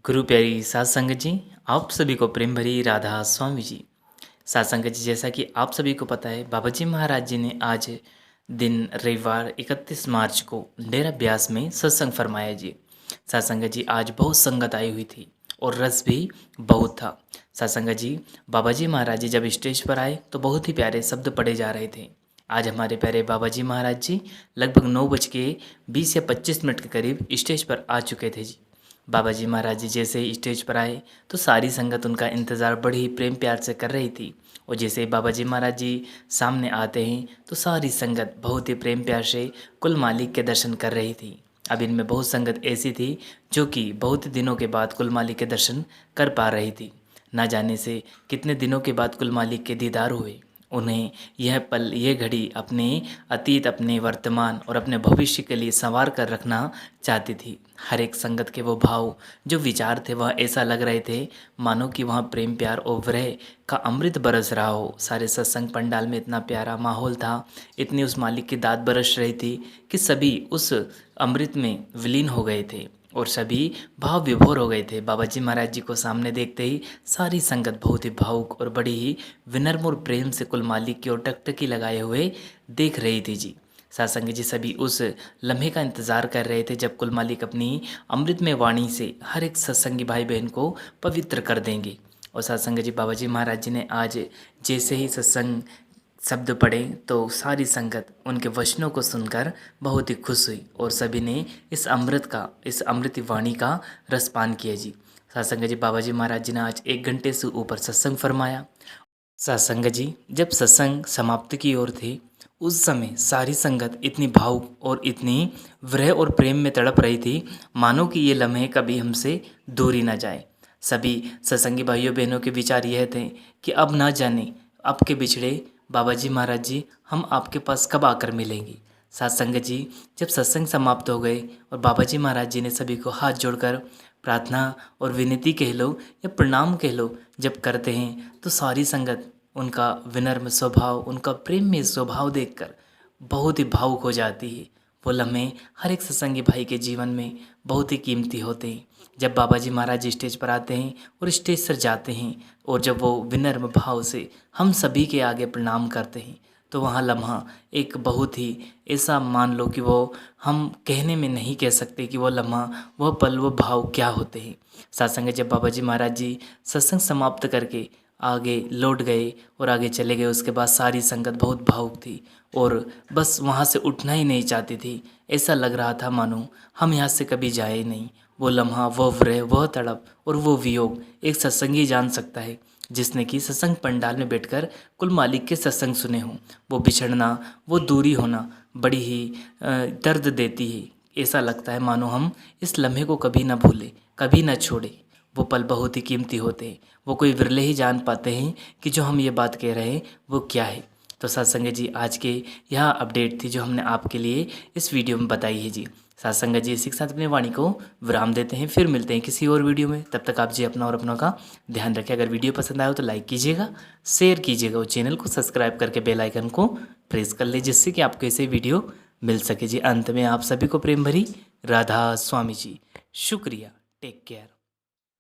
गुरु प्यारी सात संगत जी, आप सभी को प्रेम भरी राधा स्वामी जी। सात संगत जी, जैसा कि आप सभी को पता है, बाबा जी महाराज जी ने आज दिन रविवार 31 मार्च को डेरा ब्यास में सत्संग फरमाया जी। सात संगत जी, आज बहुत संगत आई हुई थी और रस भी बहुत था। सात संगत जी, बाबा जी महाराज जी जब स्टेज पर आए तो बहुत ही प्यारे शब्द पढ़े जा रहे थे। आज हमारे प्यारे बाबा जी महाराज जी लगभग 9:20 या 25 मिनट के करीब स्टेज पर आ चुके थे जी। बाबा जी महाराज जी जैसे ही स्टेज पर आए तो सारी संगत उनका इंतज़ार बड़ी ही प्रेम प्यार से कर रही थी। और जैसे ही बाबा जी महाराज जी सामने आते हैं तो सारी संगत बहुत ही प्रेम प्यार से कुल मालिक के दर्शन कर रही थी। अब इनमें बहुत संगत ऐसी थी जो कि बहुत दिनों के बाद कुल मालिक के दर्शन कर पा रही थी। ना जाने से कितने दिनों के बाद कुल मालिक के दीदार हुए। उन्हें यह पल, यह घड़ी अपने अतीत, अपने वर्तमान और अपने भविष्य के लिए संवार कर रखना चाहती थी। हर एक संगत के वो भाव, जो विचार थे, वह ऐसा लग रहे थे मानो कि वहाँ प्रेम प्यार और विरह का अमृत बरस रहा हो। सारे सत्संग पंडाल में इतना प्यारा माहौल था, इतनी उस मालिक की दात बरस रही थी कि सभी उस अमृत में विलीन हो गए थे और सभी भाव विभोर हो गए थे। बाबा जी महाराज जी को सामने देखते ही सारी संगत बहुत ही भावुक और बड़ी ही विनम्र और प्रेम से कुल मालिक की ओर टकटकी लगाए हुए देख रही थी जी। सासंग जी सभी उस लम्हे का इंतज़ार कर रहे थे जब कुल मालिक अपनी अमृतमय वाणी से हर एक सत्संगी भाई बहन को पवित्र कर देंगे। और सत्संग जी, बाबा जी महाराज जी ने आज जैसे ही सत्संग शब्द पढ़े तो सारी संगत उनके वचनों को सुनकर बहुत ही खुश हुई और सभी ने इस अमृत वाणी का रसपान किया जी। सत्संग जी, बाबा जी महाराज जी ने आज 1 घंटे से ऊपर सत्संग फरमाया। सत्संग जी जब सत्संग समाप्ति की ओर थे उस समय सारी संगत इतनी भावुक और इतनी विरह और प्रेम में तड़प रही थी मानो कि ये लम्हे कभी हमसे दूर ही ना जाए। सभी सत्संगी भाइयों बहनों के विचार यह थे कि अब ना जाने आपके बिछड़े बाबा जी महाराज जी हम आपके पास कब आकर मिलेंगे। सत्संग जी जब सत्संग समाप्त हो गए और बाबा जी महाराज जी ने सभी को हाथ जोड़कर प्रार्थना और विनती कह लो या प्रणाम कह लो जब करते हैं तो सारी संगत उनका विनम्र स्वभाव, उनका प्रेम में स्वभाव देखकर बहुत ही भावुक हो जाती है। वो लम्हे हर एक सत्संगी भाई के जीवन में बहुत ही कीमती होते हैं। जब बाबा जी महाराज स्टेज पर आते हैं और स्टेज पर जाते हैं और जब वो विनम्र भाव से हम सभी के आगे प्रणाम करते हैं तो वहाँ लम्हा एक बहुत ही ऐसा, मान लो कि वो हम कहने में नहीं कह सकते कि वो लम्हा, वह पल, वो भाव क्या होते हैं। सत्संग जब बाबा जी महाराज जी सत्संग समाप्त करके आगे लौट गए और आगे चले गए, उसके बाद सारी संगत बहुत भावुक थी और बस वहाँ से उठना ही नहीं चाहती थी। ऐसा लग रहा था मानो हम यहाँ से कभी जाए ही नहीं। वो लम्हा, वो विरह, वह तड़प और वो वियोग एक सत्संगी जान सकता है जिसने कि सत्संग पंडाल में बैठकर कुल मालिक के सत्संग सुने हों। वो बिछड़ना, वो दूरी होना बड़ी ही दर्द देती है। ऐसा लगता है मानो हम इस लम्हे को कभी ना भूलें, कभी ना छोड़ें। वो पल बहुत ही कीमती होते हैं। वो कोई विरले ही जान पाते हैं कि जो हम ये बात कह रहे हैं वो क्या है। तो सत्संग जी, आज के यह अपडेट थी जो हमने आपके लिए इस वीडियो में बताई है जी। सत्संग जी, इसी के साथ अपनी वाणी को विराम देते हैं, फिर मिलते हैं किसी और वीडियो में। तब तक आप जी अपना और अपनों का ध्यान रखें। अगर वीडियो पसंद आया हो तो लाइक कीजिएगा, शेयर कीजिएगा और चैनल को सब्सक्राइब करके बेल आइकन को प्रेस कर ले जिससे कि आपको ऐसे वीडियो मिल सके जी। अंत में आप सभी को प्रेम भरी राधा स्वामी जी। शुक्रिया। Take care.